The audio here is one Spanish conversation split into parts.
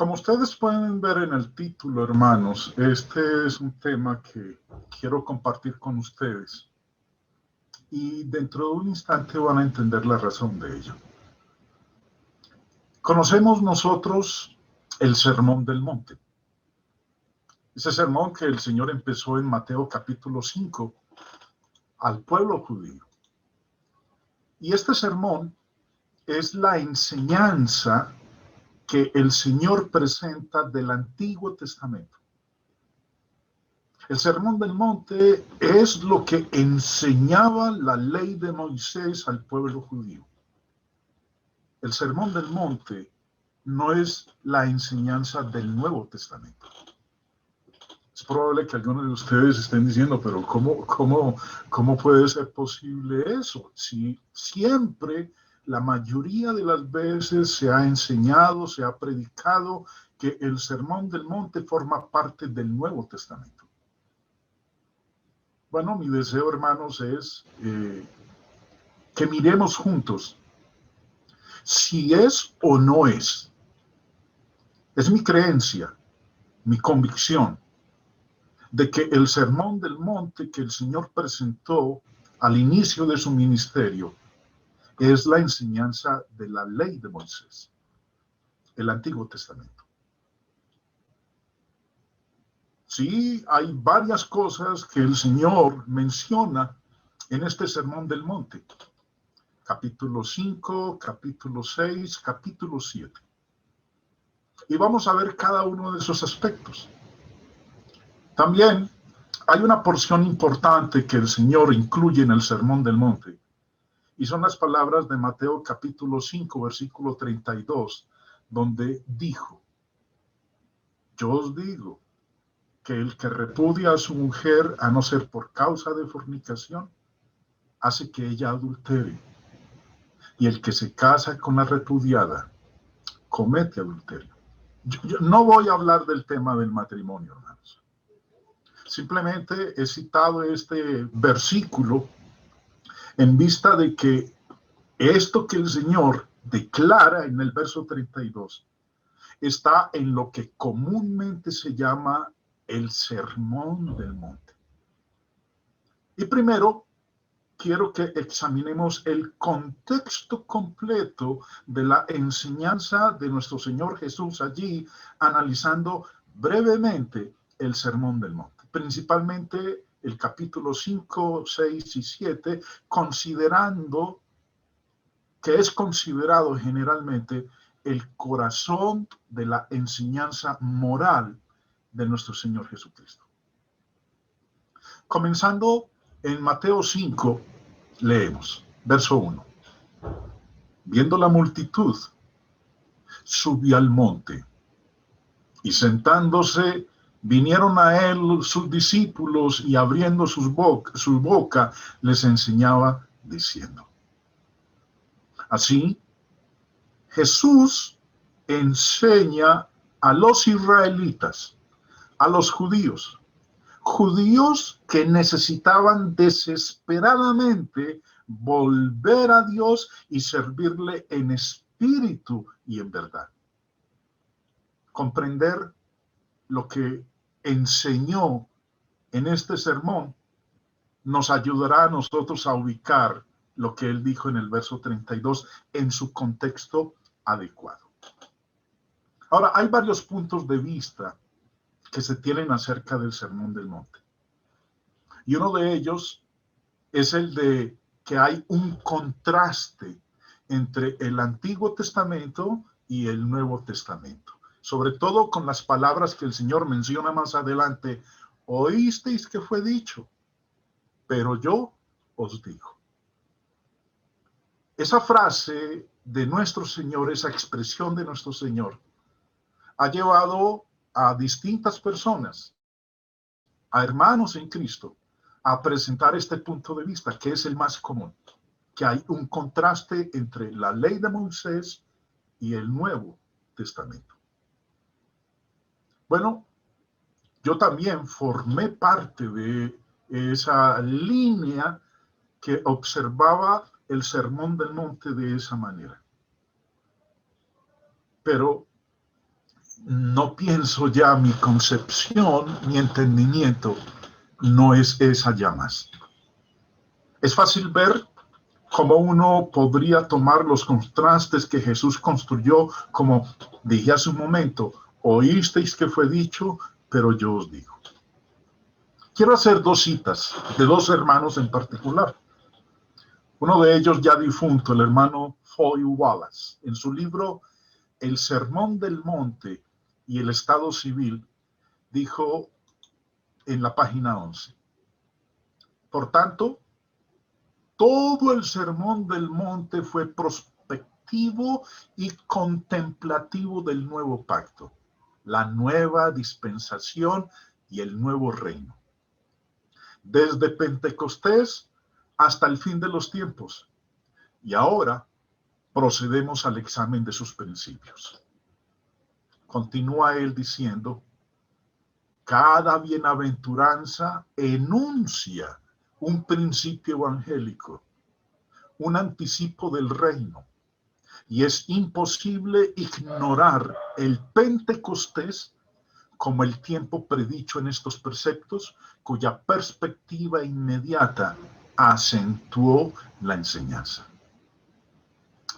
Como ustedes pueden ver en el título, hermanos, este es un tema que quiero compartir con ustedes. Y dentro de un instante van a entender la razón de ello. Conocemos nosotros el Sermón del Monte. Ese sermón que el Señor empezó en Mateo capítulo 5 al pueblo judío. Y este sermón es la enseñanza que el Señor presenta del Antiguo Testamento. El Sermón del Monte es lo que enseñaba la ley de Moisés al pueblo judío. El Sermón del Monte no es la enseñanza del Nuevo Testamento. Es probable que algunos de ustedes estén diciendo, pero ¿cómo puede ser posible eso? Si siempre, la mayoría de las veces se ha enseñado, se ha predicado que el Sermón del Monte forma parte del Nuevo Testamento. Bueno, mi deseo, hermanos, es que miremos juntos si es o no es. Es mi creencia, mi convicción, de que el Sermón del Monte que el Señor presentó al inicio de su ministerio es la enseñanza de la ley de Moisés, el Antiguo Testamento. Sí, hay varias cosas que el Señor menciona en este Sermón del Monte. Capítulo 5, capítulo 6, capítulo 7. Y vamos a ver cada uno de esos aspectos. También hay una porción importante que el Señor incluye en el Sermón del Monte. Y son las palabras de Mateo capítulo 5, versículo 32, donde dijo: yo os digo que el que repudia a su mujer, a no ser por causa de fornicación, hace que ella adultere. Y el que se casa con la repudiada, comete adulterio. Yo no voy a hablar del tema del matrimonio, hermanos. Simplemente he citado este versículo en vista de que esto que el Señor declara en el verso 32 está en lo que comúnmente se llama el Sermón del Monte. Y primero, quiero que examinemos el contexto completo de la enseñanza de nuestro Señor Jesús allí, analizando brevemente el Sermón del Monte, principalmente el capítulo 5, 6 y 7, considerando que es considerado generalmente el corazón de la enseñanza moral de nuestro Señor Jesucristo. Comenzando en Mateo 5, leemos, verso 1. Viendo la multitud, subió al monte, y sentándose, vinieron a él sus discípulos, y abriendo su boca, les enseñaba, diciendo. Así, Jesús enseña a los israelitas, a los judíos que necesitaban desesperadamente volver a Dios y servirle en espíritu y en verdad. Comprender lo que enseñó en este sermón nos ayudará a nosotros a ubicar lo que él dijo en el verso 32 en su contexto adecuado. Ahora, hay varios puntos de vista que se tienen acerca del Sermón del Monte. Y uno de ellos es el de que hay un contraste entre el Antiguo Testamento y el Nuevo Testamento. Sobre todo con las palabras que el Señor menciona más adelante. Oísteis que fue dicho, pero yo os digo. Esa frase de nuestro Señor, esa expresión de nuestro Señor, ha llevado a distintas personas, a hermanos en Cristo, a presentar este punto de vista, que es el más común, que hay un contraste entre la ley de Moisés y el Nuevo Testamento. Bueno, yo también formé parte de esa línea que observaba el Sermón del Monte de esa manera. Pero no pienso ya, mi concepción, mi entendimiento no es esa ya más. Es fácil ver cómo uno podría tomar los contrastes que Jesús construyó, como dije hace un momento: oísteis que fue dicho, pero yo os digo. Quiero hacer dos citas de dos hermanos en particular. Uno de ellos ya difunto, el hermano Foy Wallace, en su libro El Sermón del Monte y el Estado Civil, dijo en la página 11: por tanto, todo el Sermón del Monte fue prospectivo y contemplativo del nuevo pacto, la nueva dispensación y el nuevo reino. Desde Pentecostés hasta el fin de los tiempos. Y ahora procedemos al examen de sus principios. Continúa él diciendo: cada bienaventuranza enuncia un principio evangélico, un anticipo del reino, y es imposible ignorar el Pentecostés como el tiempo predicho en estos preceptos, cuya perspectiva inmediata acentuó la enseñanza.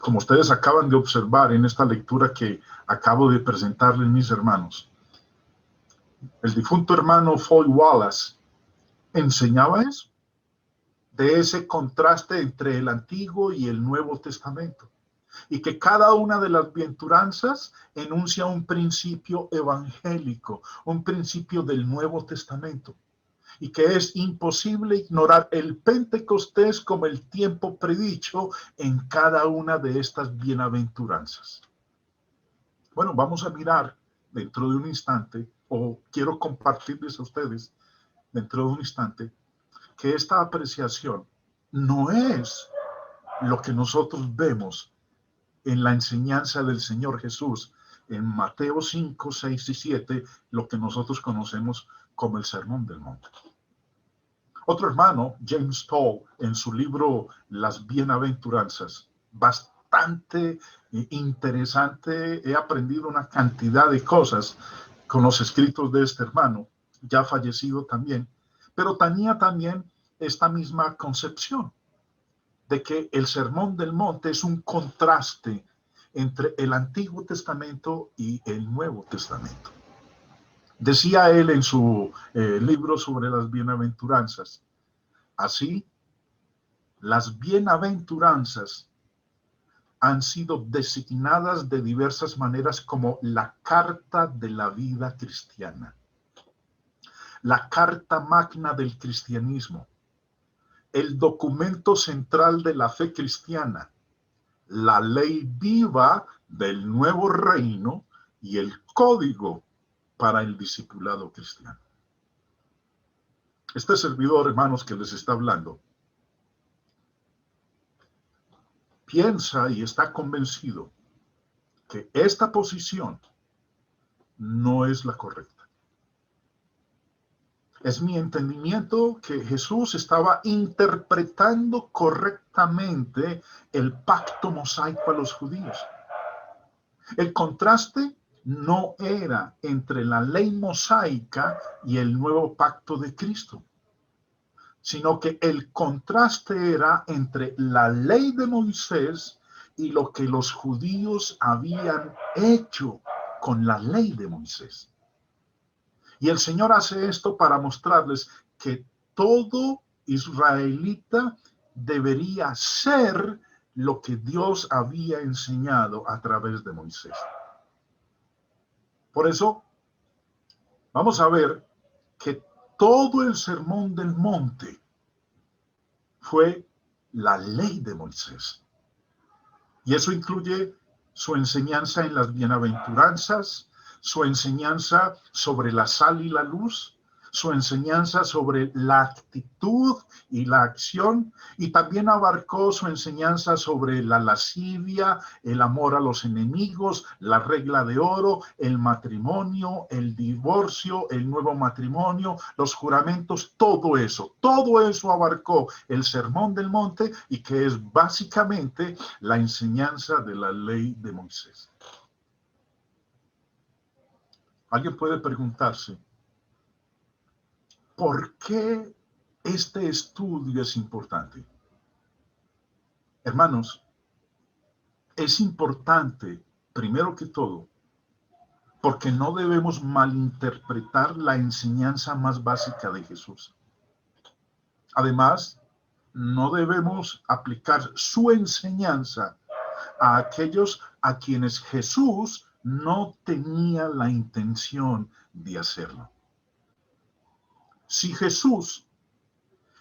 Como ustedes acaban de observar en esta lectura que acabo de presentarles, mis hermanos, el difunto hermano Foy Wallace enseñaba eso, de ese contraste entre el Antiguo y el Nuevo Testamento, y que cada una de las bienaventuranzas enuncia un principio evangélico, un principio del Nuevo Testamento, y que es imposible ignorar el Pentecostés como el tiempo predicho en cada una de estas bienaventuranzas. Bueno, vamos a mirar dentro de un instante, o quiero compartirles a ustedes dentro de un instante, que esta apreciación no es lo que nosotros vemos en la enseñanza del Señor Jesús en Mateo 5, 6 y 7, lo que nosotros conocemos como el Sermón del Monte. Otro hermano, James Toll, en su libro Las Bienaventuranzas, bastante interesante, he aprendido una cantidad de cosas con los escritos de este hermano, ya fallecido también, pero tenía también esta misma concepción de que el Sermón del Monte es un contraste entre el Antiguo Testamento y el Nuevo Testamento. Decía él en su libro sobre las bienaventuranzas: así, las bienaventuranzas han sido designadas de diversas maneras como la carta de la vida cristiana, la carta magna del cristianismo, el documento central de la fe cristiana, la ley viva del nuevo reino y el código para el discipulado cristiano. Este servidor, hermanos, que les está hablando, piensa y está convencido que esta posición no es la correcta. Es mi entendimiento que Jesús estaba interpretando correctamente el pacto mosaico a los judíos. El contraste no era entre la ley mosaica y el nuevo pacto de Cristo, sino que el contraste era entre la ley de Moisés y lo que los judíos habían hecho con la ley de Moisés. Y el Señor hace esto para mostrarles que todo israelita debería ser lo que Dios había enseñado a través de Moisés. Por eso, vamos a ver que todo el Sermón del Monte fue la ley de Moisés. Y eso incluye su enseñanza en las bienaventuranzas, su enseñanza sobre la sal y la luz, su enseñanza sobre la actitud y la acción, y también abarcó su enseñanza sobre la lascivia, el amor a los enemigos, la regla de oro, el matrimonio, el divorcio, el nuevo matrimonio, los juramentos, todo eso abarcó el Sermón del Monte, y que es básicamente la enseñanza de la ley de Moisés. Alguien puede preguntarse, ¿por qué este estudio es importante? Hermanos, es importante, primero que todo, porque no debemos malinterpretar la enseñanza más básica de Jesús. Además, no debemos aplicar su enseñanza a aquellos a quienes Jesús no tenía la intención de hacerlo. Si Jesús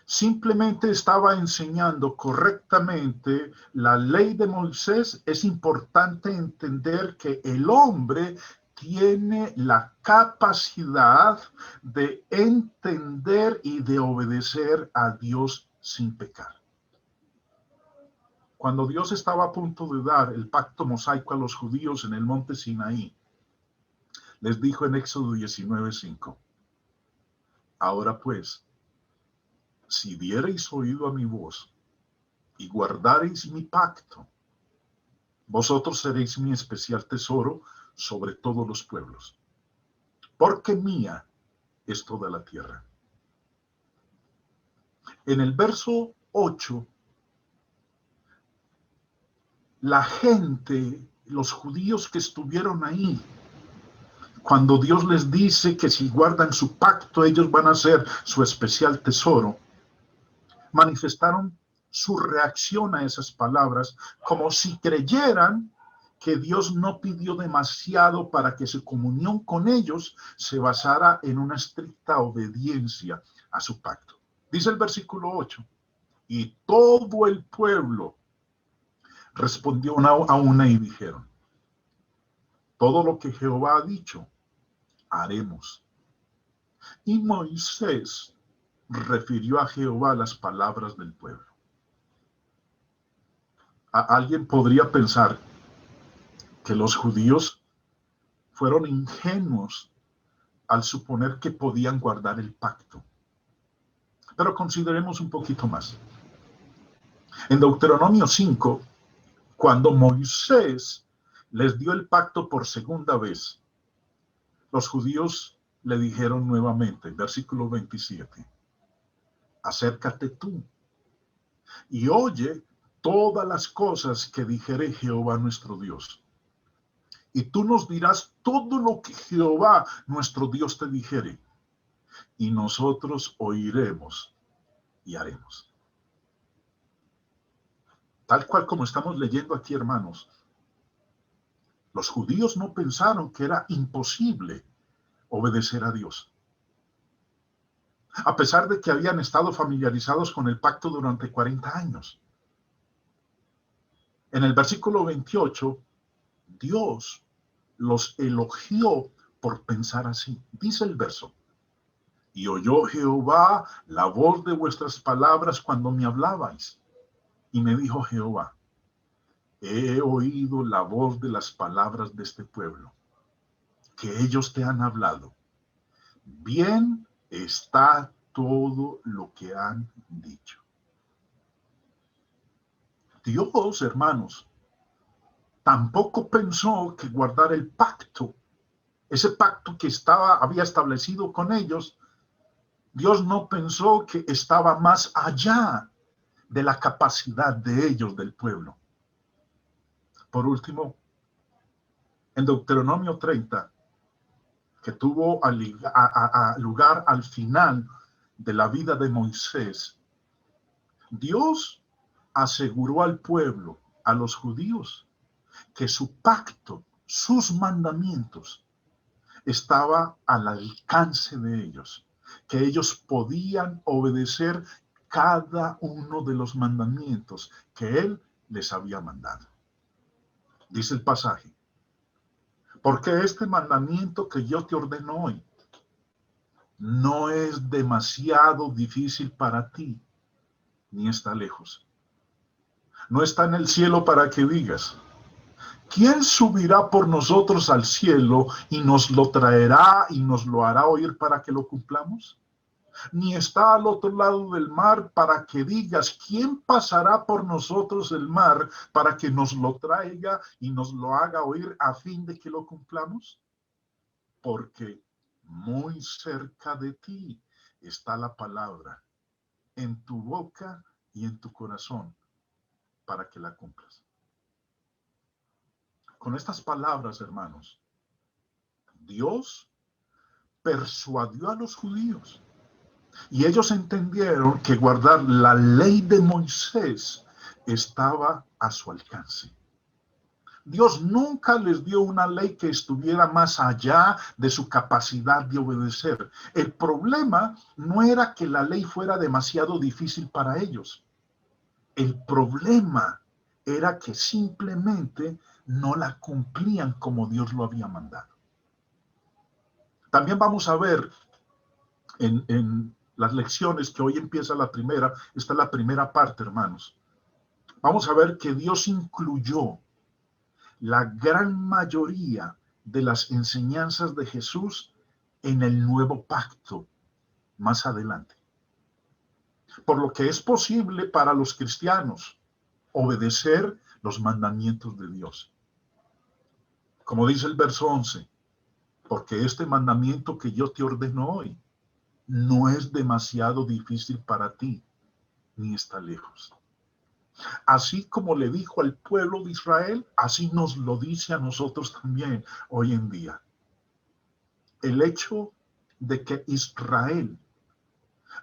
simplemente estaba enseñando correctamente la ley de Moisés, es importante entender que el hombre tiene la capacidad de entender y de obedecer a Dios sin pecar. Cuando Dios estaba a punto de dar el pacto mosaico a los judíos en el monte Sinaí, les dijo en Éxodo 19:5, ahora pues, si diereis oído a mi voz y guardareis mi pacto, vosotros seréis mi especial tesoro sobre todos los pueblos, porque mía es toda la tierra. En el verso 8, la gente, los judíos que estuvieron ahí, cuando Dios les dice que si guardan su pacto, ellos van a ser su especial tesoro, manifestaron su reacción a esas palabras como si creyeran que Dios no pidió demasiado para que su comunión con ellos se basara en una estricta obediencia a su pacto. Dice el versículo 8, y todo el pueblo respondió a una y dijeron, todo lo que Jehová ha dicho, haremos. Y Moisés refirió a Jehová las palabras del pueblo. Alguien podría pensar que los judíos fueron ingenuos al suponer que podían guardar el pacto. Pero consideremos un poquito más. En Deuteronomio 5, cuando Moisés les dio el pacto por segunda vez, los judíos le dijeron nuevamente, versículo 27, acércate tú y oye todas las cosas que dijere Jehová nuestro Dios. Y tú nos dirás todo lo que Jehová nuestro Dios te dijere, y nosotros oiremos y haremos. Tal cual como estamos leyendo aquí, hermanos, los judíos no pensaron que era imposible obedecer a Dios. A pesar de que habían estado familiarizados con el pacto durante 40 años. En el versículo 28, Dios los elogió por pensar así. Dice el verso, y oyó Jehová la voz de vuestras palabras cuando me hablabais. Y me dijo Jehová, he oído la voz de las palabras de este pueblo, que ellos te han hablado. Bien está todo lo que han dicho. Dios, hermanos, tampoco pensó que guardar el pacto, ese pacto que había establecido con ellos, Dios no pensó que estaba más allá de la capacidad de ellos, del pueblo. Por último, en Deuteronomio 30, que tuvo lugar al final de la vida de Moisés, Dios aseguró al pueblo, a los judíos, que su pacto, sus mandamientos, estaba al alcance de ellos, que ellos podían obedecer cada uno de los mandamientos que Él les había mandado. Dice el pasaje, porque este mandamiento que yo te ordeno hoy no es demasiado difícil para ti, ni está lejos. No está en el cielo para que digas, ¿quién subirá por nosotros al cielo y nos lo traerá y nos lo hará oír para que lo cumplamos? Ni está al otro lado del mar para que digas, ¿quién pasará por nosotros el mar para que nos lo traiga y nos lo haga oír a fin de que lo cumplamos? porque muy cerca de ti está la palabra, en tu boca y en tu corazón, para que la cumplas. Con estas palabras, hermanos, Dios persuadió a los judíos y ellos entendieron que guardar la ley de Moisés estaba a su alcance. Dios nunca les dio una ley que estuviera más allá de su capacidad de obedecer. El problema no era que la ley fuera demasiado difícil para ellos. El problema era que simplemente no la cumplían como Dios lo había mandado. También vamos a ver en las lecciones que hoy empieza la primera, esta es la primera parte, hermanos. Vamos a ver que Dios incluyó la gran mayoría de las enseñanzas de Jesús en el nuevo pacto más adelante. Por lo que es posible para los cristianos obedecer los mandamientos de Dios. Como dice el verso 11, porque este mandamiento que yo te ordeno hoy no es demasiado difícil para ti, ni está lejos. Así como le dijo al pueblo de Israel, así nos lo dice a nosotros también hoy en día. El hecho de que Israel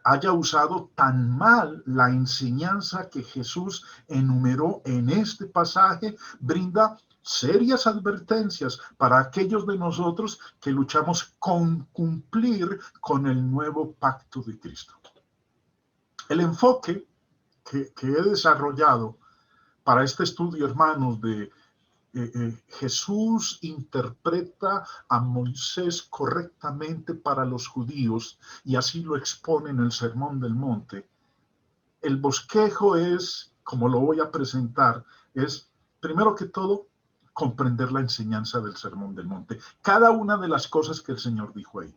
haya usado tan mal la enseñanza que Jesús enumeró en este pasaje brinda serias advertencias para aquellos de nosotros que luchamos con cumplir con el nuevo pacto de Cristo. El enfoque que he desarrollado para este estudio, hermanos, de Jesús interpreta a Moisés correctamente para los judíos y así lo expone en el Sermón del Monte. El bosquejo es, como lo voy a presentar, es primero que todo comprender la enseñanza del Sermón del Monte. Cada una de las cosas que el Señor dijo ahí.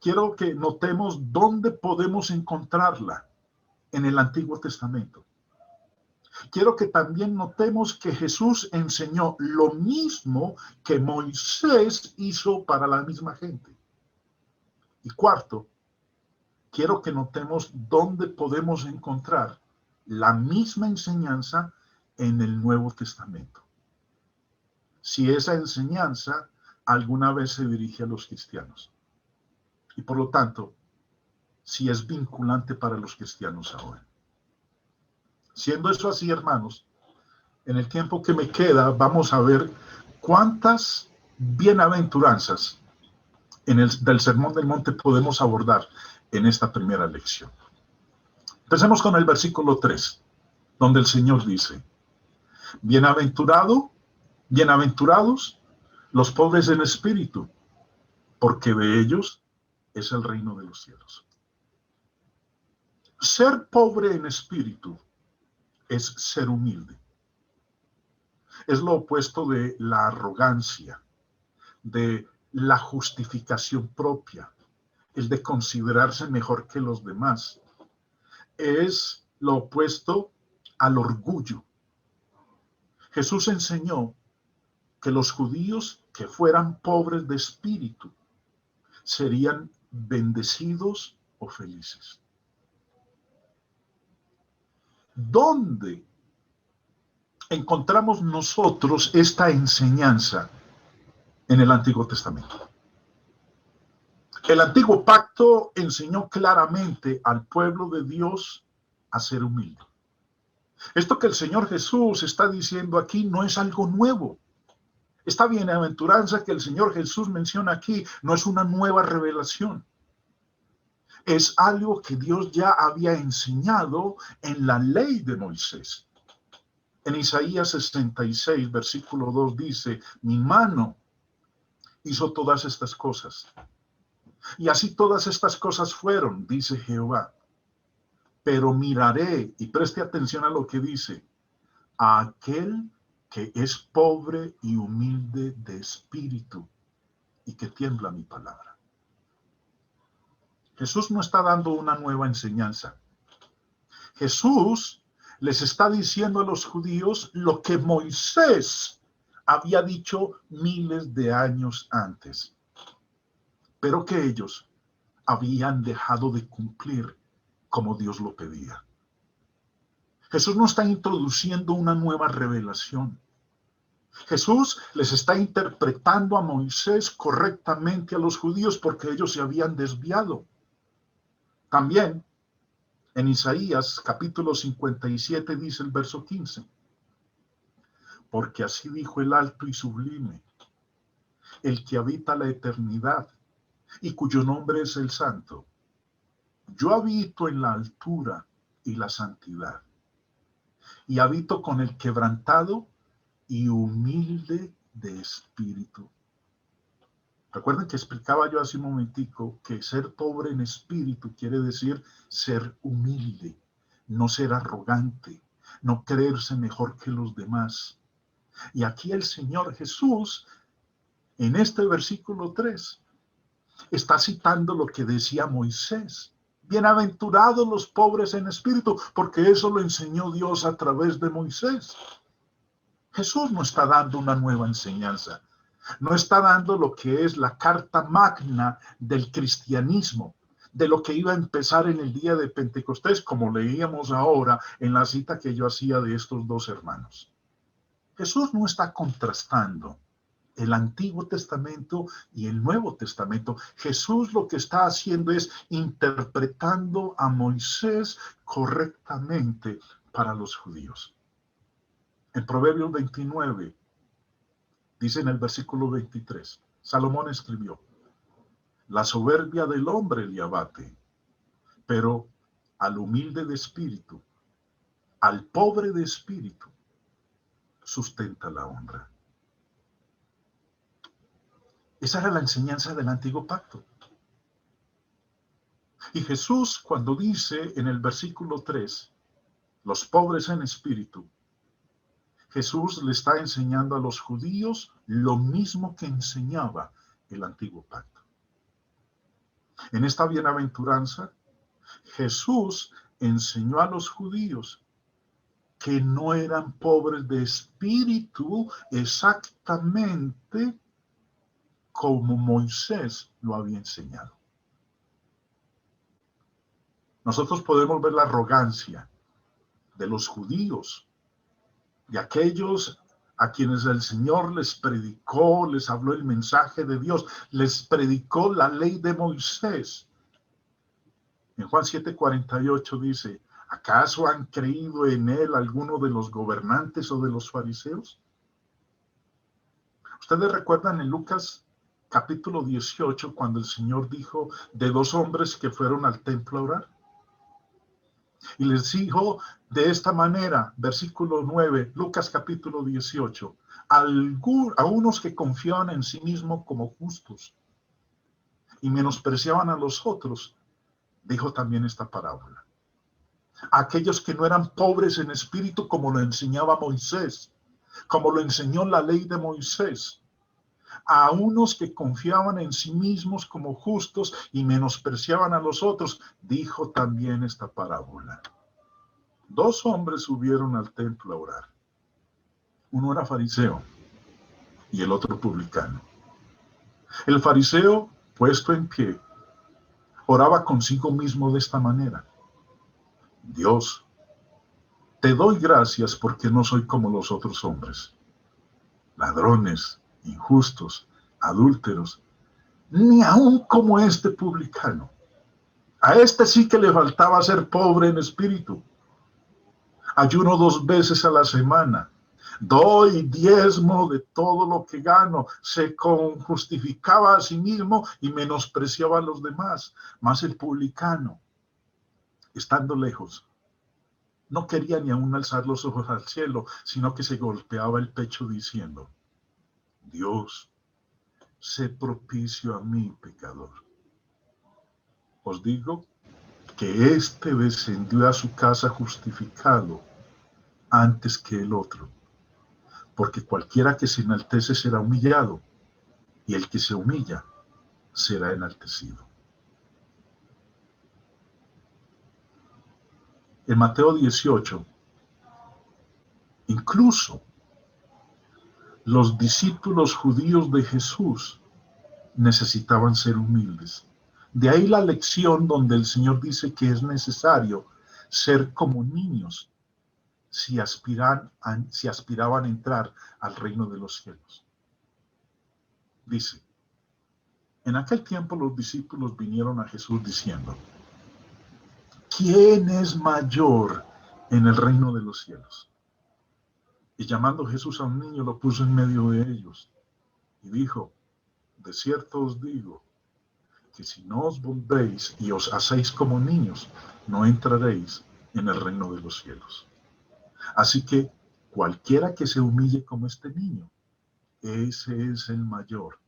Quiero que notemos dónde podemos encontrarla en el Antiguo Testamento. Quiero que también notemos que Jesús enseñó lo mismo que Moisés hizo para la misma gente. Y cuarto, quiero que notemos dónde podemos encontrar la misma enseñanza en el Nuevo Testamento. Si esa enseñanza alguna vez se dirige a los cristianos. Y por lo tanto, si es vinculante para los cristianos ahora. Siendo eso así, hermanos, en el tiempo que me queda, vamos a ver cuántas bienaventuranzas del Sermón del Monte podemos abordar en esta primera lección. Empecemos con el versículo 3, donde el Señor dice, bienaventurados los pobres en espíritu, porque de ellos es el reino de los cielos. Ser pobre en espíritu es ser humilde. Es lo opuesto de la arrogancia, de la justificación propia, el de considerarse mejor que los demás. Es lo opuesto al orgullo. Jesús enseñó que los judíos que fueran pobres de espíritu serían bendecidos o felices. ¿Dónde encontramos nosotros esta enseñanza en el Antiguo Testamento? El Antiguo Pacto enseñó claramente al pueblo de Dios a ser humilde. Esto que el Señor Jesús está diciendo aquí no es algo nuevo. Esta bienaventuranza que el Señor Jesús menciona aquí no es una nueva revelación. Es algo que Dios ya había enseñado en la ley de Moisés. En Isaías 66, versículo 2 dice, mi mano hizo todas estas cosas. Y así todas estas cosas fueron, dice Jehová. Pero miraré, y preste atención a lo que dice, a aquel que es pobre y humilde de espíritu y que tiembla mi palabra. Jesús no está dando una nueva enseñanza. Jesús les está diciendo a los judíos lo que Moisés había dicho miles de años antes. pero que ellos habían dejado de cumplir como Dios lo pedía. Jesús no está introduciendo una nueva revelación. Jesús les está interpretando a Moisés correctamente a los judíos porque ellos se habían desviado. También en Isaías capítulo 57 dice el verso 15: porque así dijo el alto y sublime, el que habita la eternidad y cuyo nombre es el Santo. Yo habito en la altura y la santidad, y habito con el quebrantado y humilde de espíritu. Recuerden que explicaba yo hace un momentico que ser pobre en espíritu quiere decir ser humilde, no ser arrogante, no creerse mejor que los demás. Y aquí el Señor Jesús, en este versículo 3, está citando lo que decía Moisés. Bienaventurados los pobres en espíritu, porque eso lo enseñó Dios a través de Moisés. Jesús no está dando una nueva enseñanza. No está dando lo que es la carta magna del cristianismo, de lo que iba a empezar en el día de Pentecostés, como leíamos ahora en la cita que yo hacía de estos dos hermanos. Jesús no está contrastando el Antiguo Testamento y el Nuevo Testamento. Jesús lo que está haciendo es interpretando a Moisés correctamente para los judíos. En Proverbios 29, dice en el versículo 23, Salomón escribió: la soberbia del hombre le abate, pero al humilde de espíritu, al pobre de espíritu, sustenta la honra. Esa era la enseñanza del antiguo pacto. Y Jesús, cuando dice en el versículo 3, los pobres en espíritu, Jesús le está enseñando a los judíos lo mismo que enseñaba el antiguo pacto. En esta bienaventuranza, Jesús enseñó a los judíos que no eran pobres de espíritu exactamente como Moisés lo había enseñado. Nosotros podemos ver la arrogancia de los judíos, de aquellos a quienes el Señor les predicó, les habló el mensaje de Dios, les predicó la ley de Moisés. En Juan 7:48 dice: ¿acaso han creído en él alguno de los gobernantes o de los fariseos? ¿Ustedes recuerdan en Lucas capítulo 18 cuando el Señor dijo de dos hombres que fueron al templo a orar? Y les dijo de esta manera, versículo 9, Lucas capítulo 18, a unos que confiaban en sí mismos como justos y menospreciaban a los otros, dijo también esta parábola. Aquellos que no eran pobres en espíritu como lo enseñaba Moisés, como lo enseñó la ley de Moisés, a unos que confiaban en sí mismos como justos y menospreciaban a los otros, dijo también esta parábola. Dos hombres subieron al templo a orar. Uno era fariseo y el otro publicano. El fariseo, puesto en pie, oraba consigo mismo de esta manera: Dios, te doy gracias porque no soy como los otros hombres, ladrones, injustos, adúlteros, ni aun como este publicano. A este sí que le faltaba ser pobre en espíritu. Ayuno 2 veces a la semana. Doy diezmo de todo lo que gano. Se justificaba a sí mismo y menospreciaba a los demás. Mas el publicano, estando lejos, no quería ni aún alzar los ojos al cielo, sino que se golpeaba el pecho diciendo: Dios, sé propicio a mí, pecador. Os digo que éste descendió a su casa justificado antes que el otro, porque cualquiera que se enaltece será humillado, y el que se humilla será enaltecido. En Mateo 18, incluso los discípulos judíos de Jesús necesitaban ser humildes. De ahí la lección donde el Señor dice que es necesario ser como niños si aspiraban a entrar al reino de los cielos. Dice, en aquel tiempo los discípulos vinieron a Jesús diciendo, ¿quién es mayor en el reino de los cielos? Y llamando Jesús a un niño, lo puso en medio de ellos y dijo, de cierto os digo, que si no os volvéis y os hacéis como niños, no entraréis en el reino de los cielos. Así que cualquiera que se humille como este niño, ese es el mayor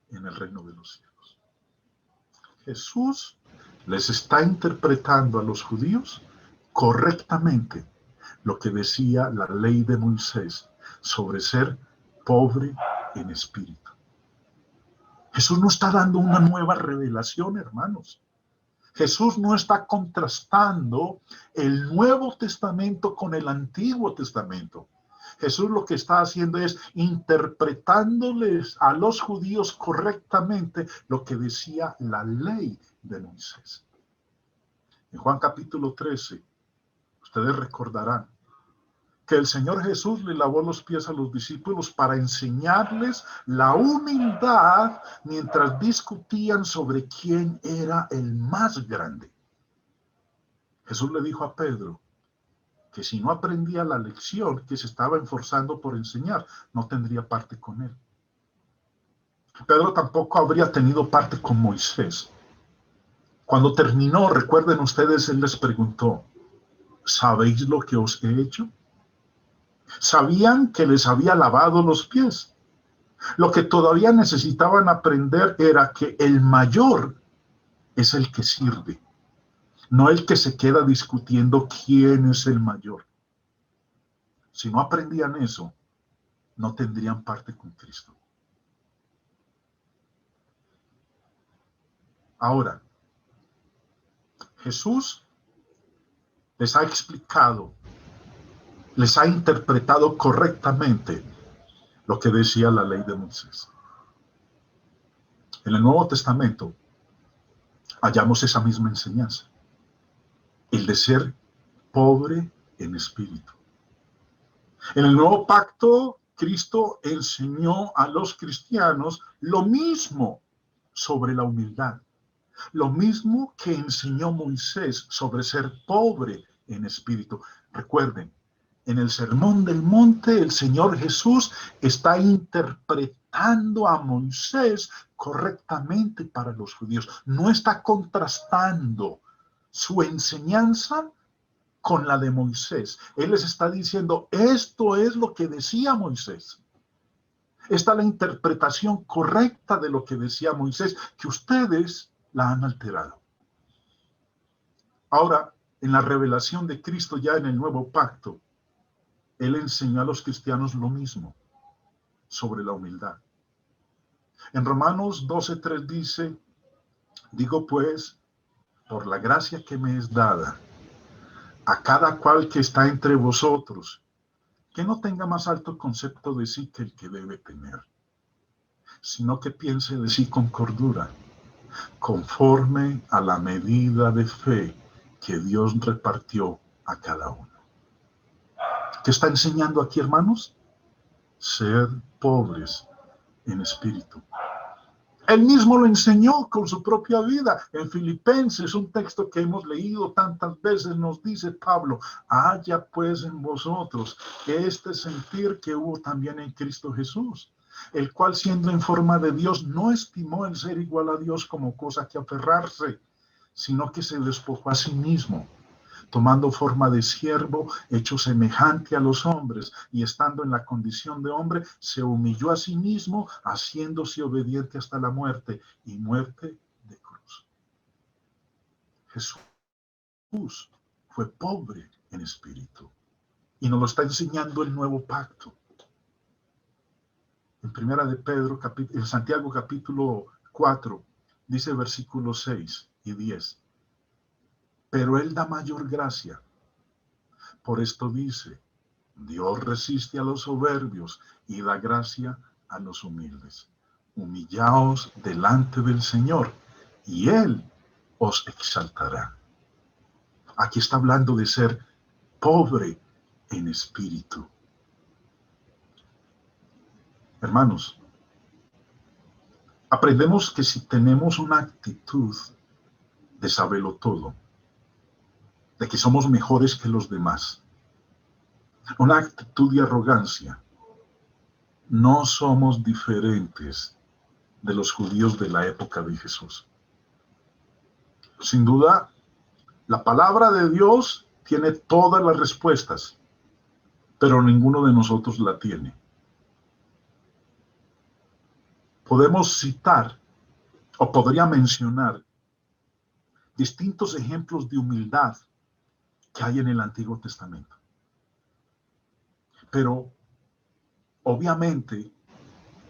en el reino de los cielos. Jesús les está interpretando a los judíos correctamente lo que decía la ley de Moisés sobre ser pobre en espíritu. Jesús no está dando una nueva revelación, hermanos. Jesús no está contrastando el Nuevo Testamento con el Antiguo Testamento. Jesús lo que está haciendo es interpretándoles a los judíos correctamente lo que decía la ley de Moisés. En Juan capítulo 13, ustedes recordarán que el Señor Jesús le lavó los pies a los discípulos para enseñarles la humildad mientras discutían sobre quién era el más grande. Jesús le dijo a Pedro que si no aprendía la lección que se estaba esforzando por enseñar, no tendría parte con él. Pedro tampoco habría tenido parte con Moisés. Cuando terminó, recuerden ustedes, él les preguntó, ¿sabéis lo que os he hecho? Sabían que les había lavado los pies. Lo que todavía necesitaban aprender era que el mayor es el que sirve, no el que se queda discutiendo quién es el mayor. Si no aprendían eso, no tendrían parte con Cristo. Ahora, Jesús les ha explicado, les ha interpretado correctamente lo que decía la ley de Moisés. En el Nuevo Testamento hallamos esa misma enseñanza, el de ser pobre en espíritu. En el Nuevo Pacto, Cristo enseñó a los cristianos lo mismo sobre la humildad, lo mismo que enseñó Moisés sobre ser pobre en espíritu. Recuerden, en el Sermón del Monte, el Señor Jesús está interpretando a Moisés correctamente para los judíos. No está contrastando su enseñanza con la de Moisés. Él les está diciendo, esto es lo que decía Moisés. Esta es la interpretación correcta de lo que decía Moisés, que ustedes la han alterado. Ahora, en la revelación de Cristo ya en el Nuevo Pacto, Él enseñó a los cristianos lo mismo sobre la humildad. En Romanos 12:3 dice, digo pues, por la gracia que me es dada, a cada cual que está entre vosotros, que no tenga más alto concepto de sí que el que debe tener, sino que piense de sí con cordura, conforme a la medida de fe que Dios repartió a cada uno. ¿Qué está enseñando aquí, hermanos? Ser pobres en espíritu. Él mismo lo enseñó con su propia vida. En Filipenses, un texto que hemos leído tantas veces, nos dice Pablo, haya pues en vosotros este sentir que hubo también en Cristo Jesús, el cual siendo en forma de Dios no estimó el ser igual a Dios como cosa que aferrarse, sino que se despojó a sí mismo, tomando forma de siervo, hecho semejante a los hombres, y estando en la condición de hombre, se humilló a sí mismo, haciéndose obediente hasta la muerte, y muerte de cruz. Jesús fue pobre en espíritu, y nos lo está enseñando el Nuevo Pacto. En Primera de Pedro, en Santiago capítulo 4, dice versículos 6 y 10. Pero Él da mayor gracia. Por esto dice, Dios resiste a los soberbios y da gracia a los humildes. Humillaos delante del Señor y Él os exaltará. Aquí está hablando de ser pobre en espíritu. Hermanos, aprendemos que si tenemos una actitud de saberlo todo, de que somos mejores que los demás, una actitud de arrogancia, no somos diferentes de los judíos de la época de Jesús. Sin duda, la palabra de Dios tiene todas las respuestas, pero ninguno de nosotros la tiene. Podemos citar o podría mencionar distintos ejemplos de humildad que hay en el Antiguo Testamento. Pero obviamente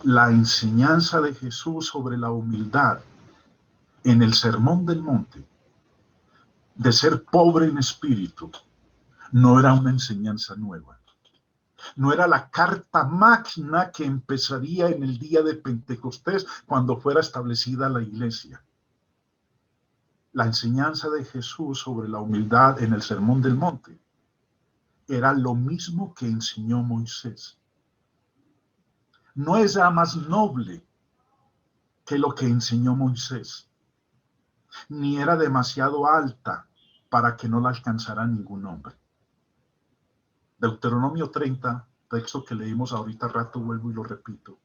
la enseñanza de Jesús sobre la humildad en el Sermón del Monte, de ser pobre en espíritu, no era una enseñanza nueva. No era la carta magna que empezaría en el día de Pentecostés cuando fuera establecida la iglesia. La enseñanza de Jesús sobre la humildad en el Sermón del Monte era lo mismo que enseñó Moisés. No es ya más noble que lo que enseñó Moisés, ni era demasiado alta para que no la alcanzara ningún hombre. Deuteronomio 30, texto que leímos ahorita rato, vuelvo y lo repito.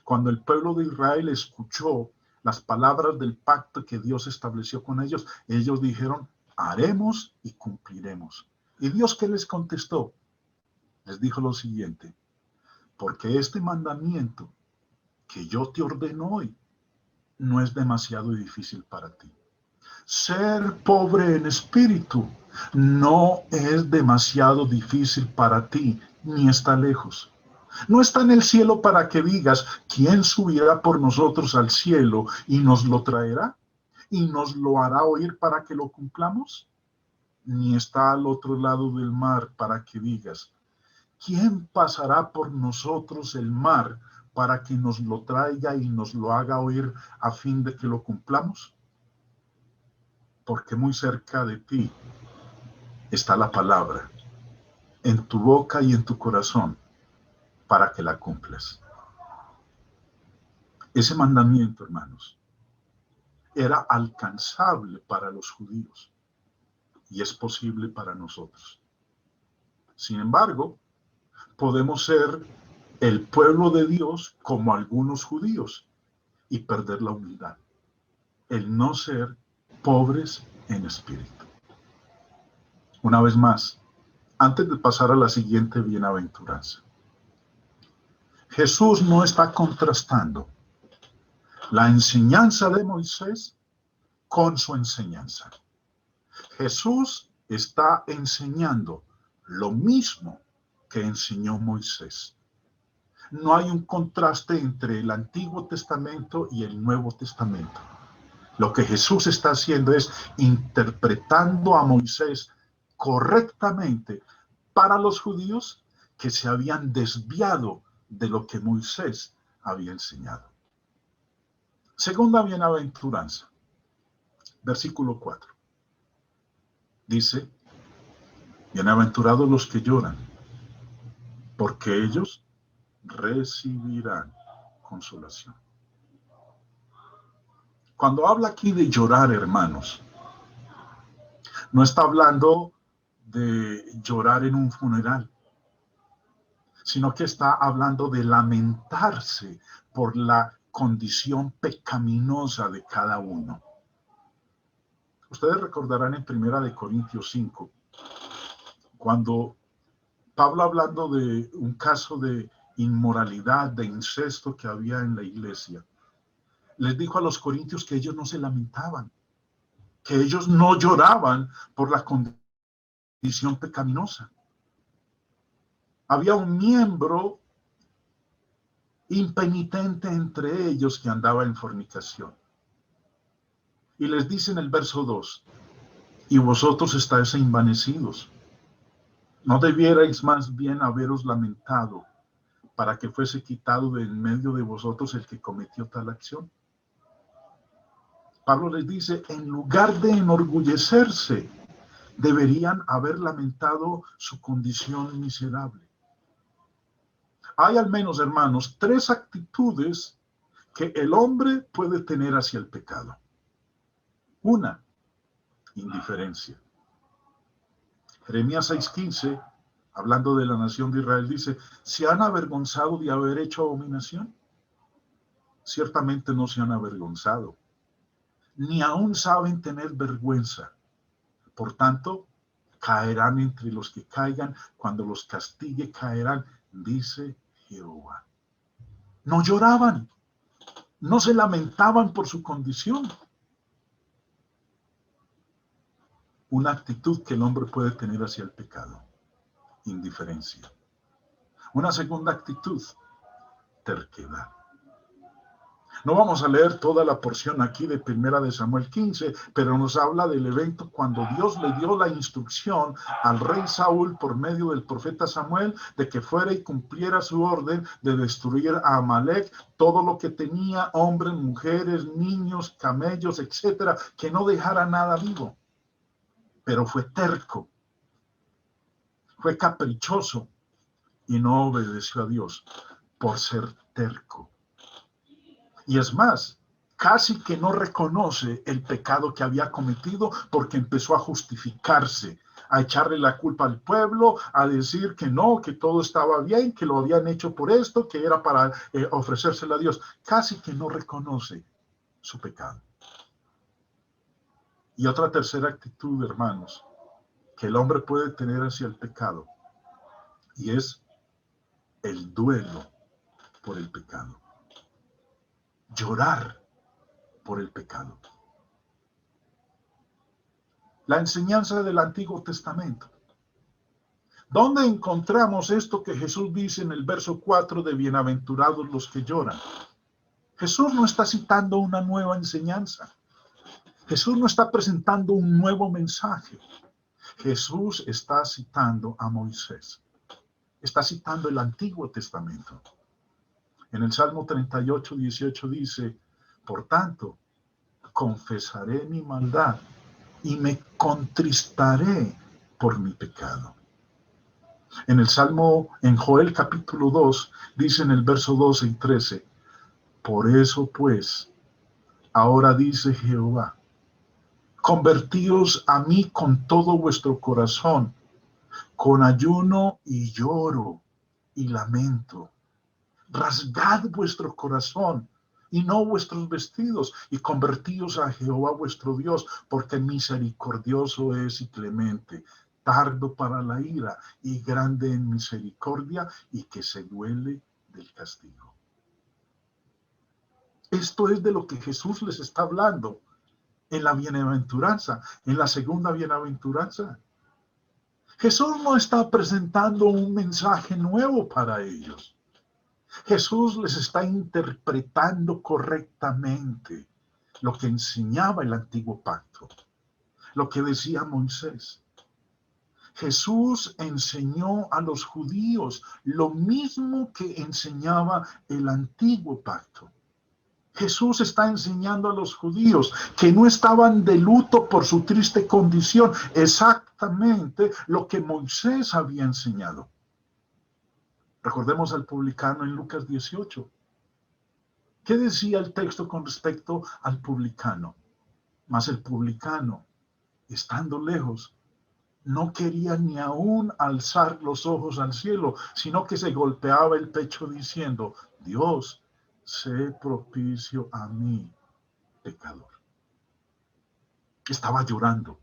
Cuando el pueblo de Israel escuchó las palabras del pacto que Dios estableció con ellos, ellos dijeron, haremos y cumpliremos. ¿Y Dios qué les contestó? Les dijo lo siguiente, porque este mandamiento que yo te ordeno hoy no es demasiado difícil para ti. Ser pobre en espíritu no es demasiado difícil para ti, ni está lejos. No está en el cielo para que digas, ¿quién subirá por nosotros al cielo y nos lo traerá? ¿Y nos lo hará oír para que lo cumplamos? Ni está al otro lado del mar para que digas, ¿quién pasará por nosotros el mar para que nos lo traiga y nos lo haga oír a fin de que lo cumplamos? Porque muy cerca de ti está la palabra, en tu boca y en tu corazón, para que la cumplas. Ese mandamiento, hermanos, era alcanzable para los judíos y es posible para nosotros. Sin embargo, podemos ser el pueblo de Dios como algunos judíos y perder la humildad, el no ser pobres en espíritu. Una vez más, antes de pasar a la siguiente bienaventuranza, Jesús no está contrastando la enseñanza de Moisés con su enseñanza. Jesús está enseñando lo mismo que enseñó Moisés. No hay un contraste entre el Antiguo Testamento y el Nuevo Testamento. Lo que Jesús está haciendo es interpretando a Moisés correctamente para los judíos que se habían desviado de lo que Moisés había enseñado. Segunda bienaventuranza, versículo 4. Dice, bienaventurados los que lloran, porque ellos recibirán consolación. Cuando habla aquí de llorar, hermanos, no está hablando de llorar en un funeral, sino que está hablando de lamentarse por la condición pecaminosa de cada uno. Ustedes recordarán en 1 Corintios 5, cuando Pablo, hablando de un caso de inmoralidad, de incesto que había en la iglesia, les dijo a los corintios que ellos no se lamentaban, que ellos no lloraban por la condición pecaminosa. Había un miembro impenitente entre ellos que andaba en fornicación. Y les dice en el verso 2, y vosotros estáis envanecidos. ¿No debierais más bien haberos lamentado para que fuese quitado de en medio de vosotros el que cometió tal acción. Pablo les dice, en lugar de enorgullecerse, deberían haber lamentado su condición miserable. Hay al menos, hermanos, 3 actitudes que el hombre puede tener hacia el pecado. Una, indiferencia. Jeremías 6:15, hablando de la nación de Israel, dice, ¿se han avergonzado de haber hecho abominación? Ciertamente no se han avergonzado, ni aún saben tener vergüenza. Por tanto, caerán entre los que caigan, cuando los castigue caerán, dice Jehová. No lloraban, no se lamentaban por su condición. Una actitud que el hombre puede tener hacia el pecado, indiferencia. Una segunda actitud, terquedad. No vamos a leer toda la porción aquí de 1 de Samuel 15, pero nos habla del evento cuando Dios le dio la instrucción al rey Saúl por medio del profeta Samuel de que fuera y cumpliera su orden de destruir a Amalek, todo lo que tenía, hombres, mujeres, niños, camellos, etcétera, que no dejara nada vivo. Pero fue terco, fue caprichoso y no obedeció a Dios por ser terco. Y es más, casi que no reconoce el pecado que había cometido porque empezó a justificarse, a echarle la culpa al pueblo, a decir que no, que todo estaba bien, que lo habían hecho por esto, que era para ofrecérselo a Dios. Casi que no reconoce su pecado. Y otra tercera actitud, hermanos, que el hombre puede tener hacia el pecado, y es el duelo por el pecado. Llorar por el pecado. La enseñanza del Antiguo Testamento. ¿Dónde encontramos esto que Jesús dice en el verso 4 de bienaventurados los que lloran? Jesús no está citando una nueva enseñanza. Jesús no está presentando un nuevo mensaje. Jesús está citando a Moisés. Está citando el Antiguo Testamento. En el Salmo 38:18 dice, por tanto, confesaré mi maldad y me contristaré por mi pecado. En el Salmo, en Joel capítulo 2, dice en el verso 12 y 13, por eso pues, ahora dice Jehová, convertíos a mí con todo vuestro corazón, con ayuno y lloro y lamento. Rasgad vuestro corazón y no vuestros vestidos, y convertíos a Jehová vuestro Dios, porque misericordioso es y clemente, tardo para la ira y grande en misericordia, y que se duele del castigo. Esto es de lo que Jesús les está hablando en la bienaventuranza, en la segunda bienaventuranza. Jesús no está presentando un mensaje nuevo para ellos. Jesús les está interpretando correctamente lo que enseñaba el antiguo pacto, lo que decía Moisés. Jesús enseñó a los judíos lo mismo que enseñaba el antiguo pacto. Jesús está enseñando a los judíos que no estaban de luto por su triste condición, exactamente lo que Moisés había enseñado. Recordemos al publicano en Lucas 18. ¿Qué decía el texto con respecto al publicano? Mas el publicano, estando lejos, no quería ni aún alzar los ojos al cielo, sino que se golpeaba el pecho diciendo, Dios, sé propicio a mí, pecador. Estaba llorando.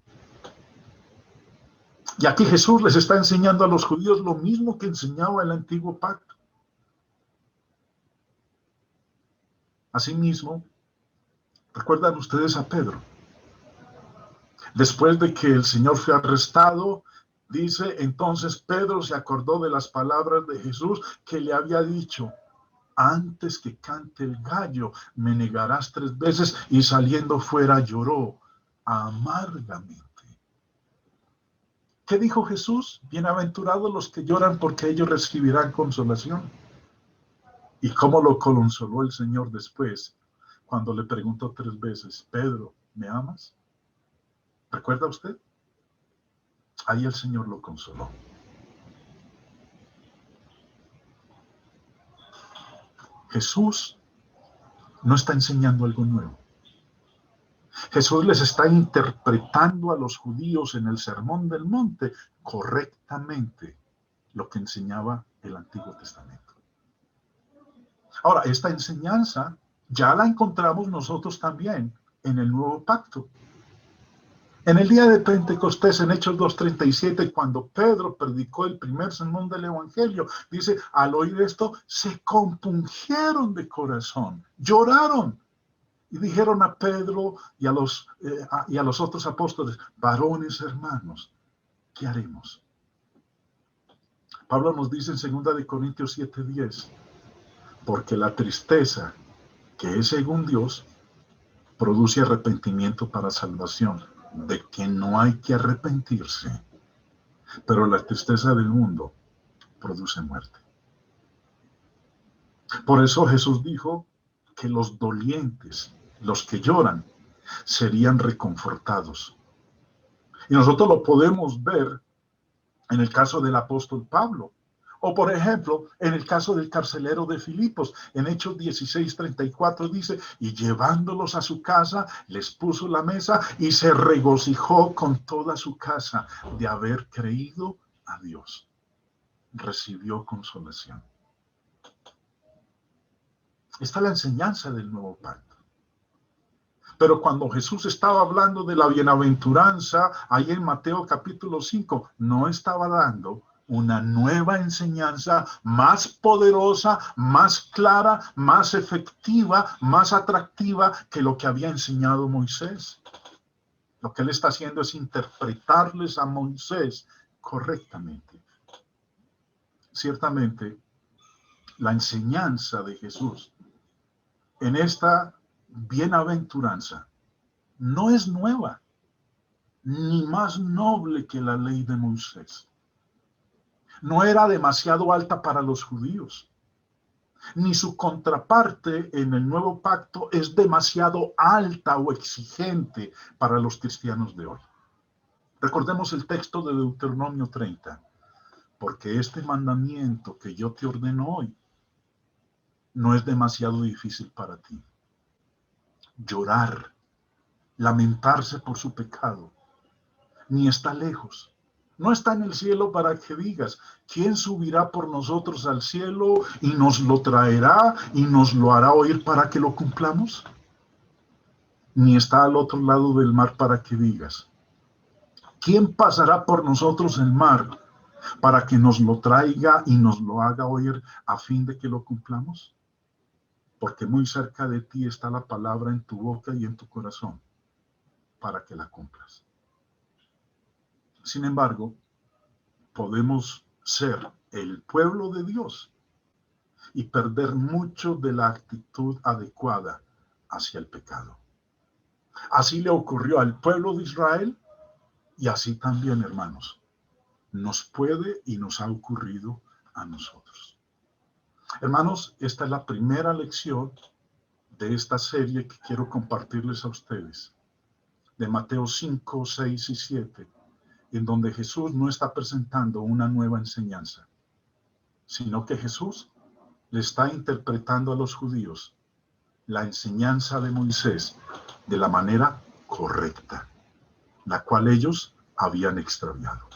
Y aquí Jesús les está enseñando a los judíos lo mismo que enseñaba el antiguo pacto. Asimismo, ¿recuerdan ustedes a Pedro? Después de que el Señor fue arrestado, dice, entonces Pedro se acordó de las palabras de Jesús que le había dicho, antes que cante el gallo, me negarás 3 veces, y saliendo fuera lloró amargamente. ¿Qué dijo Jesús? Bienaventurados los que lloran porque ellos recibirán consolación. ¿Y cómo lo consoló el Señor después cuando le preguntó 3 veces, Pedro, ¿me amas? ¿Recuerda usted? Ahí el Señor lo consoló. Jesús no está enseñando algo nuevo. Jesús les está interpretando a los judíos en el Sermón del Monte correctamente lo que enseñaba el Antiguo Testamento. Ahora, esta enseñanza ya la encontramos nosotros también en el Nuevo Pacto. En el día de Pentecostés, en Hechos 2:37, cuando Pedro predicó el primer sermón del Evangelio, dice, al oír esto, se compungieron de corazón, lloraron. Y dijeron a Pedro y a los otros apóstoles, varones hermanos, ¿qué haremos? Pablo nos dice en 2 Corintios 7:10, porque la tristeza, que es según Dios, produce arrepentimiento para salvación, de que no hay que arrepentirse, pero la tristeza del mundo produce muerte. Por eso Jesús dijo que los dolientes, los que lloran, serían reconfortados. Y nosotros lo podemos ver en el caso del apóstol Pablo. O por ejemplo, en el caso del carcelero de Filipos, en Hechos 16:34 dice, y llevándolos a su casa, les puso la mesa y se regocijó con toda su casa de haber creído a Dios. Recibió consolación. Esta es la enseñanza del nuevo pacto. Pero cuando Jesús estaba hablando de la bienaventuranza, ahí en Mateo capítulo 5, no estaba dando una nueva enseñanza más poderosa, más clara, más efectiva, más atractiva que lo que había enseñado Moisés. Lo que él está haciendo es interpretarles a Moisés correctamente. Ciertamente, la enseñanza de Jesús en esta bienaventuranza no es nueva, ni más noble que la ley de Moisés. No era demasiado alta para los judíos, ni su contraparte en el nuevo pacto es demasiado alta o exigente para los cristianos de hoy. Recordemos el texto de Deuteronomio 30, porque este mandamiento que yo te ordeno hoy no es demasiado difícil para ti. Llorar, lamentarse por su pecado, ni está lejos. No está en el cielo para que digas, ¿quién subirá por nosotros al cielo y nos lo traerá y nos lo hará oír para que lo cumplamos? Ni está al otro lado del mar para que digas, ¿quién pasará por nosotros el mar para que nos lo traiga y nos lo haga oír a fin de que lo cumplamos? Porque muy cerca de ti está la palabra en tu boca y en tu corazón para que la cumplas. Sin embargo, podemos ser el pueblo de Dios y perder mucho de la actitud adecuada hacia el pecado. Así le ocurrió al pueblo de Israel y así también, hermanos, nos puede y nos ha ocurrido a nosotros. Hermanos, esta es la primera lección de esta serie que quiero compartirles a ustedes, de Mateo 5, 6 y 7, en donde Jesús no está presentando una nueva enseñanza, sino que Jesús le está interpretando a los judíos la enseñanza de Moisés de la manera correcta, la cual ellos habían extraviado.